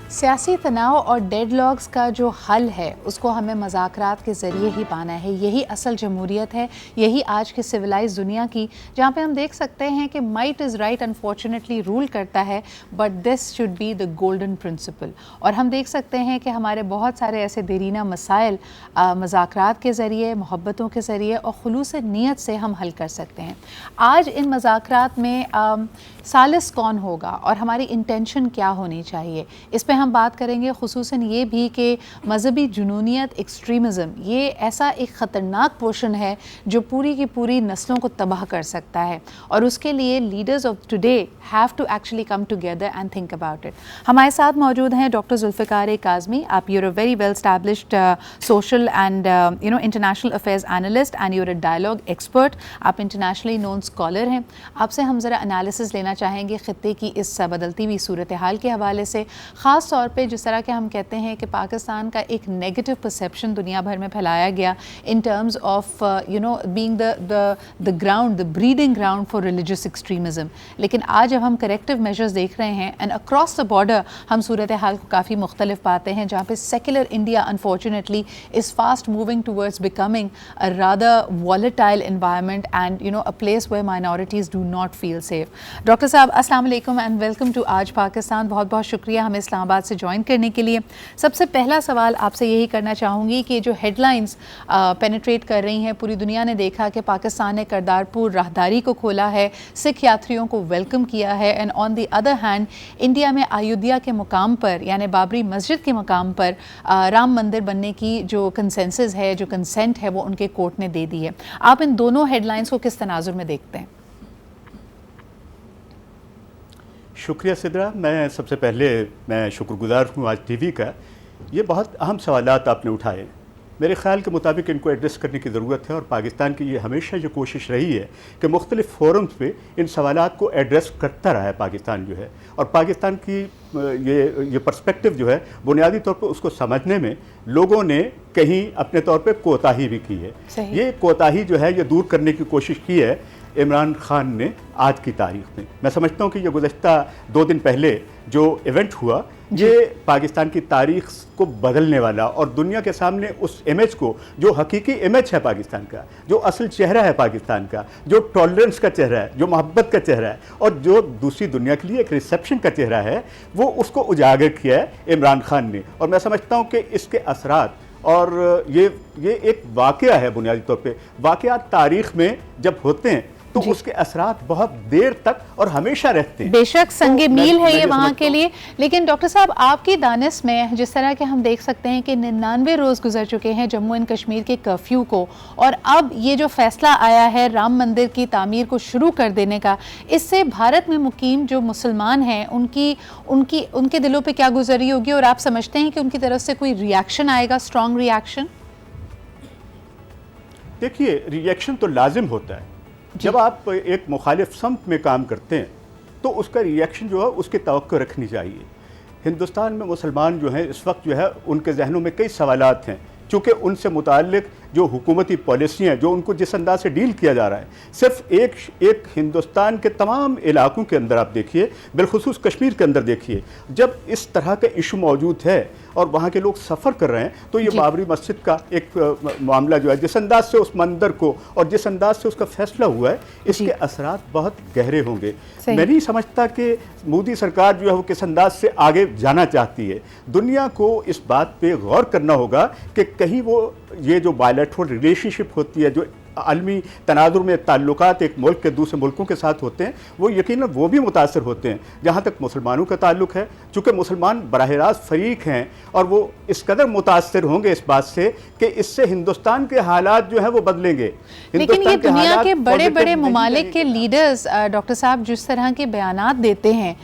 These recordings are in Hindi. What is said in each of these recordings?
सियासी तनाव और डेडलॉक्स का जो हल है उसको हमें मज़ाकरात के ज़रिए ही पाना है। यही असल जमहूरियत है, यही आज की सिविलाइज दुनिया की, जहाँ पे हम देख सकते हैं कि might is right unfortunately rule करता है, but this should be the golden principle. और हम देख सकते हैं कि हमारे बहुत सारे ऐसे देरीना मसाइल मज़ाकरात के ज़रिए, मोहब्बतों के ज़रिए और खुलूस नीयत से हम हल कर सकते हैं। आज इन मज़ाकरात में सालिस कौन होगा और हमारी इंटेंशन क्या होनी चाहिए, इस पे हम बात करेंगे। खुसूसन ये भी कि मजहबी जुनूनियत, एक्सट्रीमिज़म, ये ऐसा एक ख़तरनाक पोर्शन है जो पूरी की पूरी नस्लों को तबाह कर सकता है, और उसके लिए leaders of today have to actually come together and think about it. हमारे साथ मौजूद हैं डॉक्टर जुल्फ़िकार काज़मी। आप you're a very well established social and international affairs analyst and you're a dialogue expert. आप इंटरनेशनली नोन स्कॉलर हैं। आपसे हम ज़रा एनालिसिस लेना चाहेंगे ख़ित्ते की इस बदलती हुई सूरत हाल के हवाले से, ख़ास तौर पे जिस तरह के हम कहते हैं कि पाकिस्तान का एक नेगेटिव परसेप्शन दुनिया भर में फैलाया गया in terms of being the ground, the breeding ground for religious extremism. लेकिन आज जब हम करेक्टिव मेजर्स देख रहे हैं एंड अक्रॉस द बॉर्डर हम सूरत हाल को काफ़ी मुख्तलिफ पाते हैं, जहाँ पे secular India unfortunately is fast moving towards becoming a rather volatile environment and a place where minorities do not feel safe. Doctor साहब, अस्सलाम वालेकुम एंड वेलकम टू आज पाकिस्तान। बहुत बहुत शुक्रिया हमें इस्लामाबाद से ज्वाइन करने के लिए। सबसे पहला सवाल आपसे यही करना चाहूँगी कि जो हेडलाइंस पेनिट्रेट कर रही हैं, पूरी दुनिया ने देखा कि पाकिस्तान ने करतारपुर राहदारी को खोला है, सिख यात्रियों को वेलकम किया है, and on the other hand India में अयोध्या के मुकाम पर यानी बाबरी मस्जिद के मुकाम पर राम मंदिर बनने की जो कंसेंसस है, जो कंसेंट है, वो उनके कोर्ट ने दे दी है। आप इन दोनों हेडलाइंस को किस तनाजुर में देखते हैं? शुक्रिया सिद्रा। मैं सबसे पहले मैं शुक्रगुजार हूँ आज टीवी का। ये बहुत अहम सवालात आपने उठाए। मेरे ख़्याल के मुताबिक इनको एड्रेस करने की ज़रूरत है, और पाकिस्तान की ये हमेशा जो कोशिश रही है कि मुख्तलिफ़ फोरम्स पे इन सवालात को एड्रेस करता रहा है पाकिस्तान जो है। और पाकिस्तान की ये पर्सपेक्टिव जो है बुनियादी तौर पर उसको समझने में लोगों ने कहीं अपने तौर पर कोताही भी की है। ये कोताही जो है ये दूर करने की कोशिश की है इमरान खान ने आज की तारीख में। मैं समझता हूँ कि ये गुज़श्ता 2 दिन पहले जो इवेंट हुआ ये पाकिस्तान की तारीख को बदलने वाला, और दुनिया के सामने उस इमेज को, जो हकीकी इमेज है पाकिस्तान का, जो असल चेहरा है पाकिस्तान का, जो टॉलरेंस का चेहरा है, जो मोहब्बत का चेहरा है, और जो दूसरी दुनिया के लिए एक रिसेप्शन का चेहरा है, वो उसको उजागर किया है इमरान खान ने। और मैं समझता हूँ कि इसके असरात, और ये एक वाक़या है बुनियादी तौर पे। वाक़यात तारीख़ में जब होते हैं तो उसके असरात बहुत देर तक और हमेशा रहते हैं। बेशक संगे मील है ये वहाँ के लिए। लेकिन डॉक्टर साहब, आपकी दानिश में जिस तरह के हम देख सकते हैं कि 99 रोज़ गुजर चुके हैं जम्मू एंड कश्मीर के कर्फ्यू को, और अब ये जो फैसला आया है राम मंदिर की तामीर को शुरू कर देने का, इससे भारत में मुकीम जो मुसलमान हैं उनके दिलों पर क्या गुजरी होगी, और आप समझते हैं कि उनकी तरफ से कोई रिएक्शन आएगा, स्ट्रॉन्ग रिएक्शन? देखिए, रिएक्शन तो लाजिम होता है। जब आप एक मुखालिफ समत में काम करते हैं तो उसका रिएक्शन जो है उसकी तवक्को रखनी चाहिए। हिंदुस्तान में मुसलमान जो हैं इस वक्त जो है उनके जहनों में कई सवालात हैं, चूँकि उनसे मुताल्लिक जो हुकूमती पॉलिसियाँ, जो उनको जिस अंदाज से डील किया जा रहा है, सिर्फ एक हिंदुस्तान के तमाम इलाकों के अंदर आप देखिए, बिलखुसूस कश्मीर के अंदर देखिए, जब इस तरह का इशू मौजूद है और वहाँ के लोग सफ़र कर रहे हैं, तो ये बाबरी मस्जिद का एक मामला जो है, जिस अंदाज से उस मंदिर को और जिस अंदाज से उसका फैसला हुआ है, इसके असरात बहुत गहरे होंगे। मैं नहीं समझता कि मोदी सरकार जो है वो किस अंदाज से आगे जाना चाहती है। दुनिया को इस बात पे गौर करना होगा कि कहीं वो ये जो बायलैटरल रिलेशनशिप होती है, जो आलमी तनाजुर में ताल्लुकात एक मुल्क के दूसरे मुल्कों के साथ होते हैं, वो यकीनन वो भी मुतासर होते हैं। जहाँ तक मुसलमानों का ताल्लुक है, चूँकि मुसलमान बराह रास्त फरीक हैं, और वो इस कदर मुतासर होंगे इस बात से कि इससे हिंदुस्तान के हालात जो है वो बदलेंगे। लेकिन ये दुनिया के बड़े बड़े ममालिक के लीडर्स डॉक्टर साहब जिस तरह के बयानात देते हैं,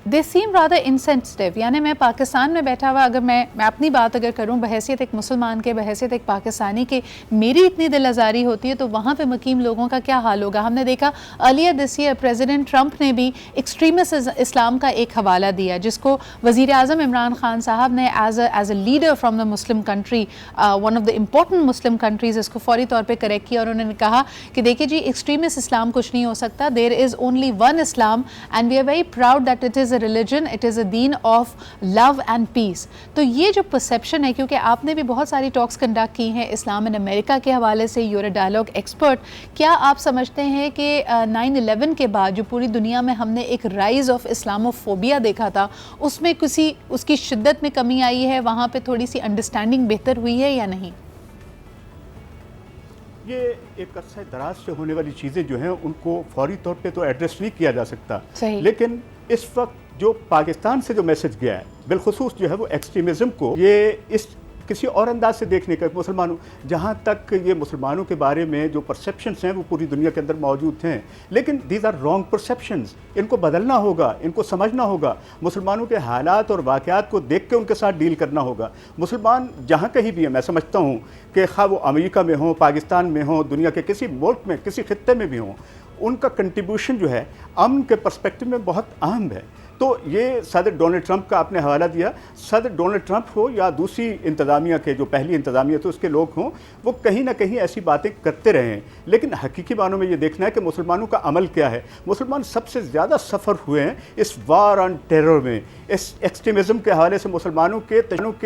दे सीम रादर इनसेंसिटिव। यानी मैं पाकिस्तान में बैठा हुआ, अगर मैं अपनी बात अगर करूं बहैसियत एक मुसलमान के, बहैसियत एक पाकिस्तानी के, मेरी इतनी दिल आज़ारी बारी होती है तो वहाँ पे मकीम लोगों का क्या हाल होगा। हमने देखा earlier this year president Trump ने भी एक्सट्रीमिस्ट इस्लाम का एक हवाला दिया, जिसको वज़ीर आज़म इमरान खान साहब ने as a leader from the Muslim country, one of the important Muslim countries, इसको फौरी तौर पर करेक्ट किया और उन्होंने कहा कि देखिए जी, एक्सट्रीमिस्ट इस्लाम कुछ नहीं हो सकता, there is only one Islam and we are very proud that it is a religion, it is a दीन ऑफ लव एंड पीस। तो ये जो परसेप्शन है, क्योंकि आपने भी बहुत सारी टॉक्स कंडक्ट की हैं इस्लाम इन अमेरिका के हवाले से, यूर डायलॉग एक्सपर्ट, क्या आप समझते हैं कि 9/11 के बाद जो पूरी दुनिया में हमने एक राइज ऑफ इस्लामोफोबिया देखा था, उसमें किसी उसकी शिद्दत में कमी आई है, वहाँ पे थोड़ी सी अंडरस्टैंडिंग बेहतर हुई है या नहीं? ये एक अरसा दराज से होने वाली चीज़ें जो हैं उनको फौरी तौर पे तो एड्रेस नहीं किया जा सकता, लेकिन इस वक्त जो पाकिस्तान से जो मैसेज गया है बिलखुसूस जो है वो एक्सट्रीमिज़म को ये इस किसी और अंदाज से देखने का, मुसलमानों जहाँ तक ये मुसलमानों के बारे में जो परसेप्शंस हैं वो पूरी दुनिया के अंदर मौजूद हैं, लेकिन दीज आर रॉन्ग परसेप्शंस। इनको बदलना होगा, इनको समझना होगा, मुसलमानों के हालात और वाक़यात को देख के उनके साथ डील करना होगा। मुसलमान जहाँ कहीं भी है, मैं समझता हूँ कि खा वो अमेरिका में हों, पाकिस्तान में हों, दुनिया के किसी मुल्क में, किसी खित्ते में भी हों, उनका कंट्रीब्यूशन जो है अमन के पर्सपेक्टिव में बहुत अहम है। तो ये सदर डोनाल्ड ट्रंप का आपने हवाला दिया, सदर डोनाल्ड ट्रंप हो या दूसरी इंतज़ामिया के, जो पहली इंतज़ामिया तो उसके लोग हों, वो कहीं ना कहीं ऐसी बातें करते रहे हैं, लेकिन हकीकी मानों में ये देखना है कि मुसलमानों का अमल क्या है। मुसलमान सबसे ज़्यादा सफ़र हुए हैं इस वार ऑन टेरर में। इस एक्सट्रीमिज़म के हवाले से मुसलमानों के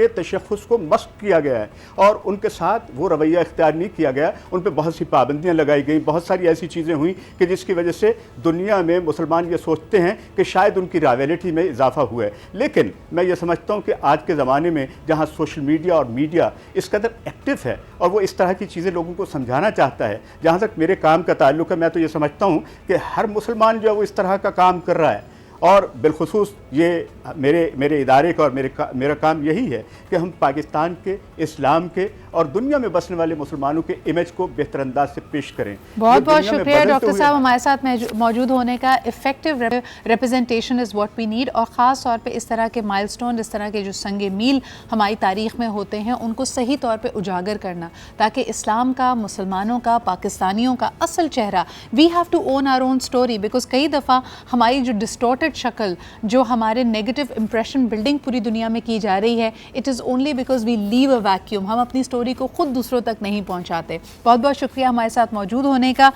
तशख़्ख़ुस को मस्क किया गया है और उनके साथ वो रवैया इख्तियार नहीं किया गया, उन पर बहुत सी पाबंदियाँ लगाई गई, बहुत सारी ऐसी चीज़ें हुई कि जिसकी वजह से दुनिया में मुसलमान ये सोचते हैं कि शायद उनकी रावेलिटी में इजाफा हुआ है। लेकिन मैं ये समझता हूँ कि आज के ज़माने में जहाँ सोशल मीडिया और मीडिया इस कदर एक्टिव है और वो इस तरह की चीज़ें लोगों को समझाना चाहता है, जहाँ तक मेरे काम का ताल्लुक़ है, मैं तो ये समझता हूँ कि हर मुसलमान जो है वो इस तरह का काम कर रहा है। और बिलखुसूस ये मेरे इदारे का और मेरा काम यही है कि हम पाकिस्तान के, इस्लाम के और दुनिया में बसने वाले मुसलमानों के इमेज को बेहतर अंदाज से पेश करें। बहुत बहुत शुक्रिया डॉक्टर साहब हमारे साथ मौजूद होने का। Effective representation is what we need, और ख़ास तौर पे इस तरह के माइलस्टोन, इस तरह के जो संगे मील हमारी तारीख़ में होते हैं, उनको सही तौर पे उजागर करना, ताकि इस्लाम का, मुसलमानों का, पाकिस्तानियों का असल चेहरा, we have to own our own story. Because कई दफ़ा हमारी जो डिस्टॉर्टेड शक्ल, जो हमारे नेगेटिव इंप्रेशन बिल्डिंग पूरी दुनिया में की जा रही है, it is only because we leave a vacuum. हम अपनी स्टोरी को खुद दूसरों तक नहीं पहुंचाते। बहुत बहुत शुक्रिया हमारे साथ मौजूद होने का।